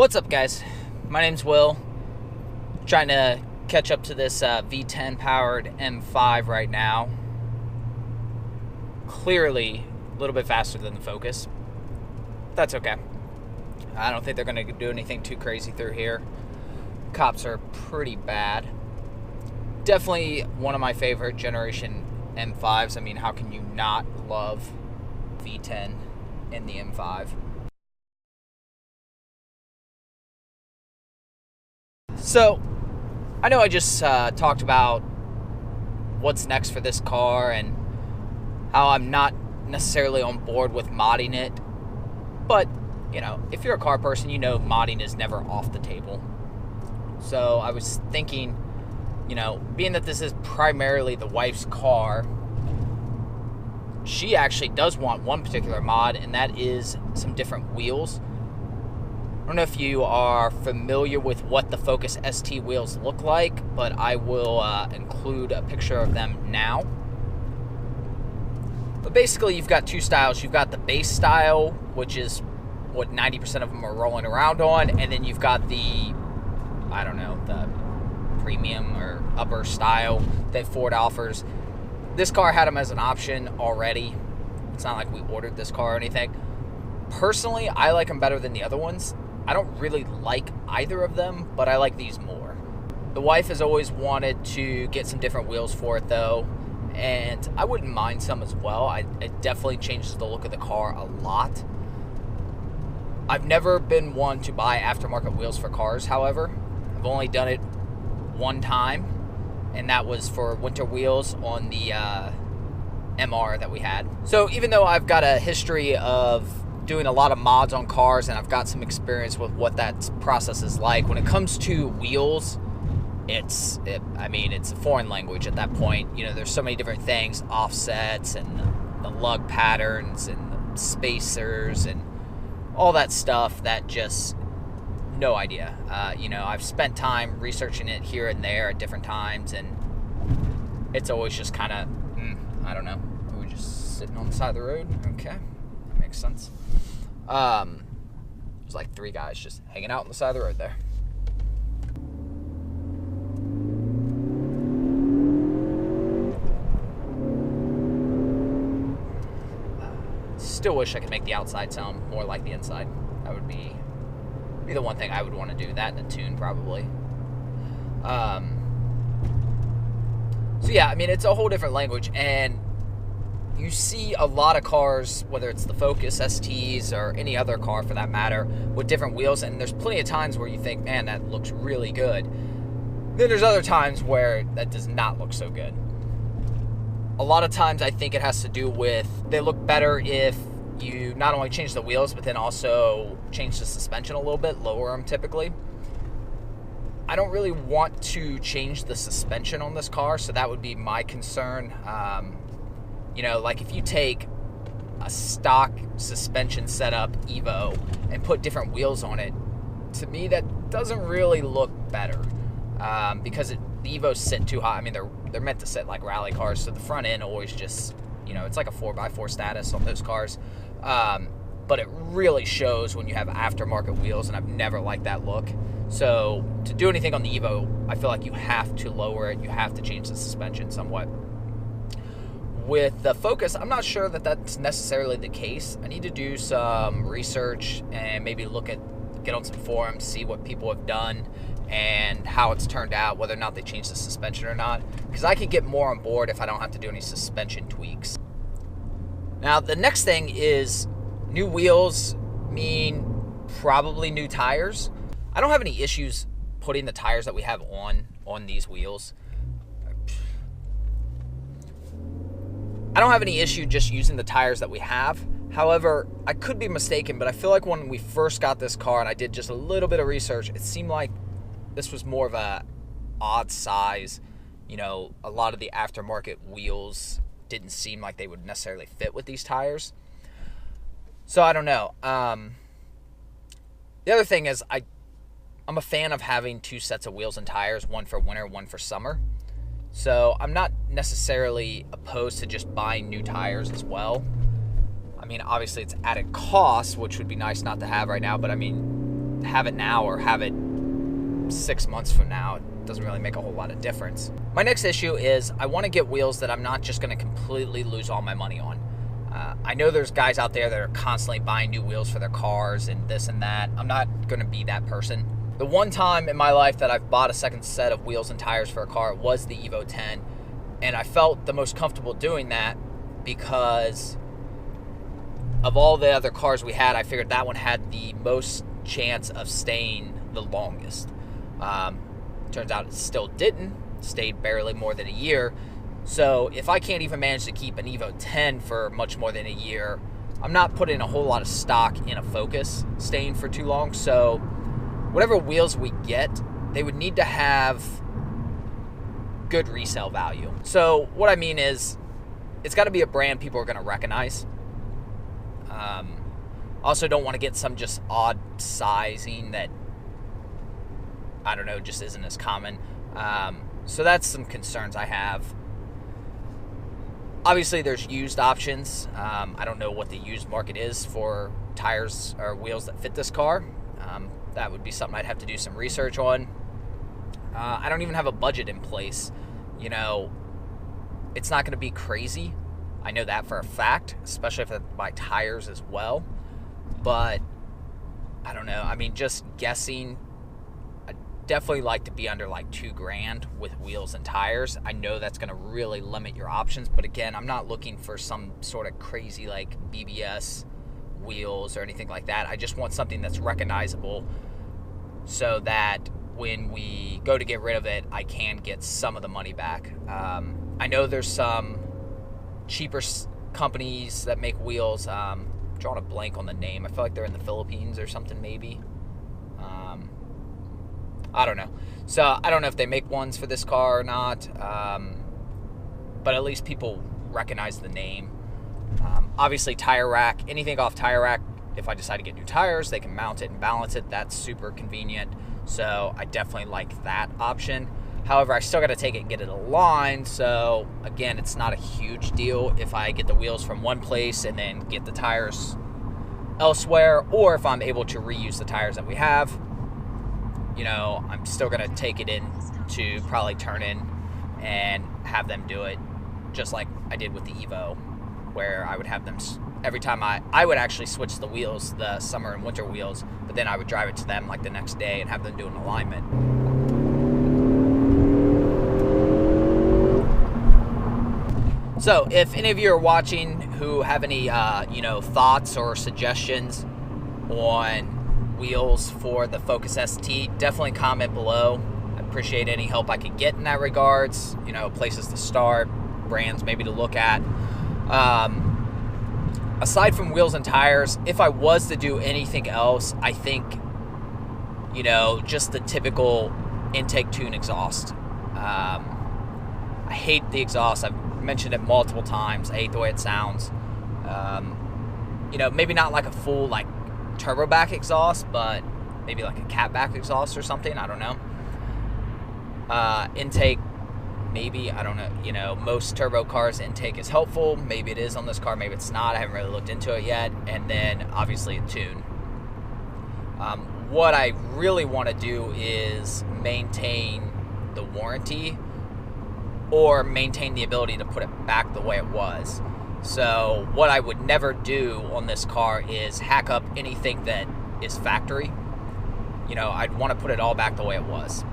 What's up, guys? My name's Will. Trying to catch up to this V10 powered M5 right now. Clearly a little bit faster than the Focus. That's okay. I don't think they're going to do anything too crazy through here. Cops are pretty bad. Definitely one of my favorite generation M5s. I mean, how can you not love V10 in the M5? So, I know I just talked about what's next for this car and how I'm not necessarily on board with modding it. But, you know, if you're a car person, you know modding is never off the table. So, I was thinking, you know, being that this is primarily the wife's car, she actually does want one particular mod, and that is some different wheels. I don't know if you are familiar with what the Focus ST wheels look like, but I will include a picture of them now. But basically, you've got two styles. You've got the base style, which is what 90% of them are rolling around on, and then you've got the, I don't know, the premium or upper style that Ford offers. This car had them as an option already. It's not like we ordered this car or anything. Personally, I like them better than the other ones. I don't really like either of them, but I like these more. The wife has always wanted to get some different wheels for it, though, and I wouldn't mind some as well. It definitely changes the look of the car a lot. I've never been one to buy aftermarket wheels for cars, however. I've only done it one time, and that was for winter wheels on the MR that we had. So even though I've got a history of doing a lot of mods on cars, and I've got some experience with what that process is like, when it comes to wheels, I mean, it's a foreign language at that point. You know, there's so many different things, offsets and the lug patterns and the spacers and all that stuff that just no idea. You know, I've spent time researching it here and there at different times, and it's always just kind of, I don't know. Are we just sitting on the side of the road? Okay, that makes sense. There's like three guys just hanging out on the side of the road there. Still wish I could make the outside sound more like the inside. That would be the one thing I would want to do. That and a tune, probably. So yeah, I mean, it's a whole different language, and you see a lot of cars, whether it's the Focus STs or any other car for that matter, with different wheels, and there's plenty of times where you think, man, that looks really good. Then there's other times where that does not look so good. A lot of times I think it has to do with, they look better if you not only change the wheels, but then also change the suspension a little bit, lower them typically. I don't really want to change the suspension on this car, so that would be my concern. You know, like if you take a stock suspension setup Evo and put different wheels on it, to me that doesn't really look better, because the Evos sit too high. I mean, they're meant to sit like rally cars, so the front end always just, you know, it's like a 4x4 status on those cars. But it really shows when you have aftermarket wheels, and I've never liked that look. So to do anything on the Evo, I feel like you have to lower it. You have to change the suspension somewhat. With the Focus, I'm not sure that that's necessarily the case. I need to do some research and maybe get on some forums, see what people have done and how it's turned out, whether or not they changed the suspension or not, because I could get more on board if I don't have to do any suspension tweaks. Now, the next thing is new wheels mean probably new tires. I don't have any issues putting the tires that we have on these wheels. I don't have any issue just using the tires that we have. However, I could be mistaken, but I feel like when we first got this car and I did just a little bit of research, it seemed like this was more of a odd size. You know, a lot of the aftermarket wheels didn't seem like they would necessarily fit with these tires. So I don't know. The other thing is I'm a fan of having two sets of wheels and tires, one for winter, one for summer. So I'm not necessarily opposed to just buying new tires as well. I mean, obviously it's added cost, which would be nice not to have right now, but I mean, have it now or have it 6 months from now, it doesn't really make a whole lot of difference. My next issue is I want to get wheels that I'm not just going to completely lose all my money on. I know there's guys out there that are constantly buying new wheels for their cars and this and that. I'm not going to be that person. The one time in my life that I've bought a second set of wheels and tires for a car was the Evo X, and I felt the most comfortable doing that because of all the other cars we had. I figured that one had the most chance of staying the longest. Turns out it still didn't. Stayed barely more than a year. So if I can't even manage to keep an Evo X for much more than a year, I'm not putting a whole lot of stock in a Focus staying for too long. So whatever wheels we get, they would need to have good resale value. So what I mean is, it's got to be a brand people are going to recognize. Also don't want to get some just odd sizing that, I don't know, just isn't as common. So that's some concerns I have. Obviously, there's used options. I don't know what the used market is for tires or wheels that fit this car. That would be something I'd have to do some research on. I don't even have a budget in place. You know, it's not going to be crazy. I know that for a fact, especially if I buy tires as well. But I don't know. I mean, just guessing, definitely like to be under like $2,000 with wheels and tires. I know that's going to really limit your options, but again, I'm not looking for some sort of crazy like BBS wheels or anything like that. I just want something that's recognizable so that when we go to get rid of it, I can get some of the money back. I know there's some cheaper companies that make wheels. Drawing a blank on the name. I feel like they're in the Philippines or something maybe. I don't know. So I don't know if they make ones for this car or not, but at least people recognize the name. Obviously, tire rack, anything off tire rack, if I decide to get new tires, they can mount it and balance it. That's super convenient. So I definitely like that option. However, I still got to take it and get it aligned. So again, it's not a huge deal if I get the wheels from one place and then get the tires elsewhere, or if I'm able to reuse the tires that we have. You know, I'm still going to take it in to probably turn in and have them do it just like I did with the Evo, where I would have them every time I would actually switch the wheels, the summer and winter wheels, but then I would drive it to them like the next day and have them do an alignment. So if any of you are watching who have any thoughts or suggestions on wheels for the Focus ST, definitely comment below. I appreciate any help I could get in that regards. You know, places to start, brands maybe to look at. Aside from wheels and tires, if I was to do anything else, I think, you know, just the typical intake tune exhaust. I hate the exhaust. I've mentioned it multiple times. I hate the way it sounds. You know, maybe not like a full like turbo back exhaust, but maybe like a cat back exhaust or something. I don't know. Intake, maybe, I don't know. You know, most turbo cars intake is helpful. Maybe it is on this car, maybe it's not. I haven't really looked into it yet. And then obviously a tune. What I really want to do is maintain the warranty or maintain the ability to put it back the way it was. So what I would never do on this car is hack up anything that is factory. You know, I'd want to put it all back the way it was.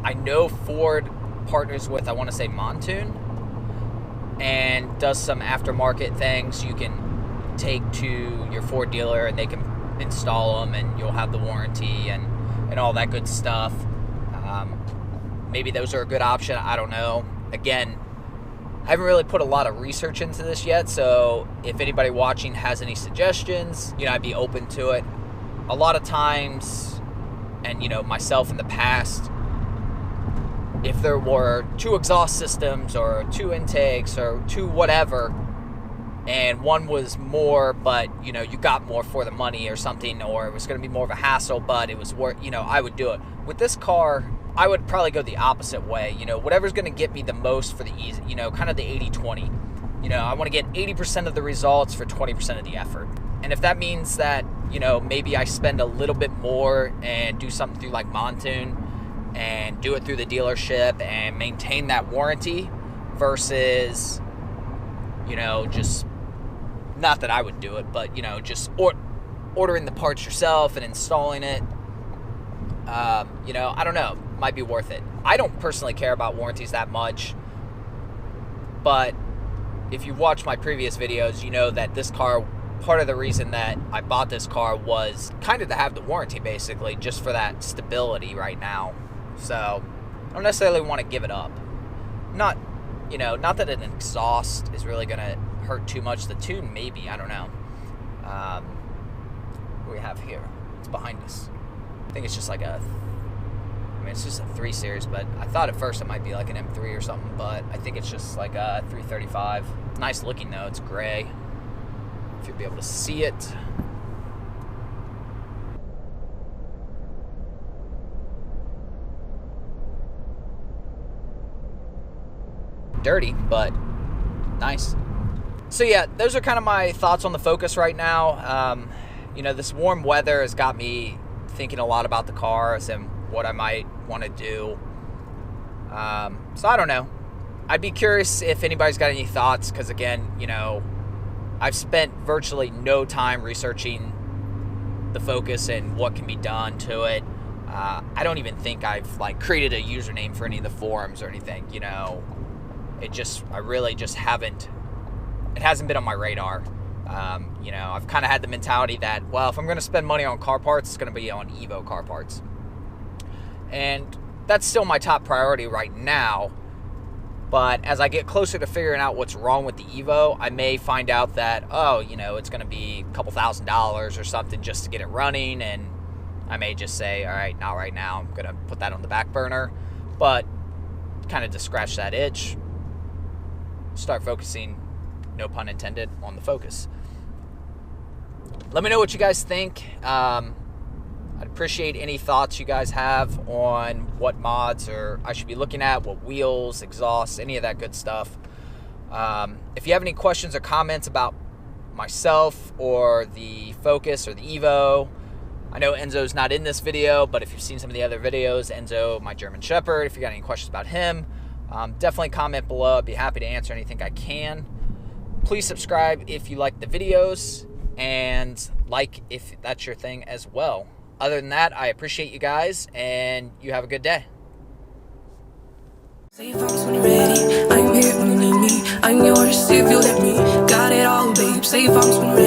I know Ford partners with, I want to say, Montoon, and does some aftermarket things. You can take to your Ford dealer and they can install them, and you'll have the warranty and all that good stuff. Maybe those are a good option. I don't know. Again, I haven't really put a lot of research into this yet, so if anybody watching has any suggestions, you know, I'd be open to it. A lot of times, and you know, myself in the past, if there were two exhaust systems or two intakes or two whatever, and one was more, but you know, you got more for the money or something, or it was going to be more of a hassle, but it was worth, you know, I would do it. With this car, I would probably go the opposite way. You know, whatever's going to get me the most for the easy, you know, kind of the 80-20. You know, I want to get 80% of the results for 20% of the effort. And if that means that you know, maybe I spend a little bit more and do something through like Montoon and do it through the dealership and maintain that warranty versus, you know, just, not that I would do it, but, you know, just ordering the parts yourself and installing it. You know, I don't know, might be worth it. I don't personally care about warranties that much, but if you've watched my previous videos, you know that this car, part of the reason that I bought this car was kind of to have the warranty, basically, just for that stability right now. So I don't necessarily want to give it up. Not, you know, not that an exhaust is really going to hurt too much. The tune, maybe, I don't know. What do we have here? It's behind us. I think it's just like a, I mean, it's just a 3 Series, but I thought at first it might be like an M3 or something, but I think it's just like a 335. Nice looking though, it's gray. If you'll be able to see it. Dirty, but nice. So yeah, those are kind of my thoughts on the Focus right now. You know, this warm weather has got me thinking a lot about the cars and what I might want to do. So I don't know. I'd be curious if anybody's got any thoughts, because again, you know, I've spent virtually no time researching the Focus and what can be done to it. I don't even think I've like created a username for any of the forums or anything, you know. I really just haven't, it hasn't been on my radar. You know, I've kind of had the mentality that, well, if I'm going to spend money on car parts, it's going to be on Evo car parts. And that's still my top priority right now. But as I get closer to figuring out what's wrong with the Evo, I may find out that, oh, you know, it's going to be a couple $1,000s or something just to get it running. And I may just say, all right, not right now. I'm going to put that on the back burner. But kind of to scratch that itch, start focusing, no pun intended, on the Focus. Let me know what you guys think. I'd appreciate any thoughts you guys have on what mods or I should be looking at, what wheels, exhausts, any of that good stuff. If you have any questions or comments about myself or the Focus or the Evo, I know Enzo's not in this video, but if you've seen some of the other videos, Enzo, my German Shepherd, if you got any questions about him, definitely comment below. I'd be happy to answer anything I can. Please subscribe if you like the videos, and like if that's your thing as well. Other than that, I appreciate you guys, and you have a good day. Say if I'm when you're ready, I'm here when you need me. I'm yours if you let me. Got it all, babe. Say if I'm when you're ready.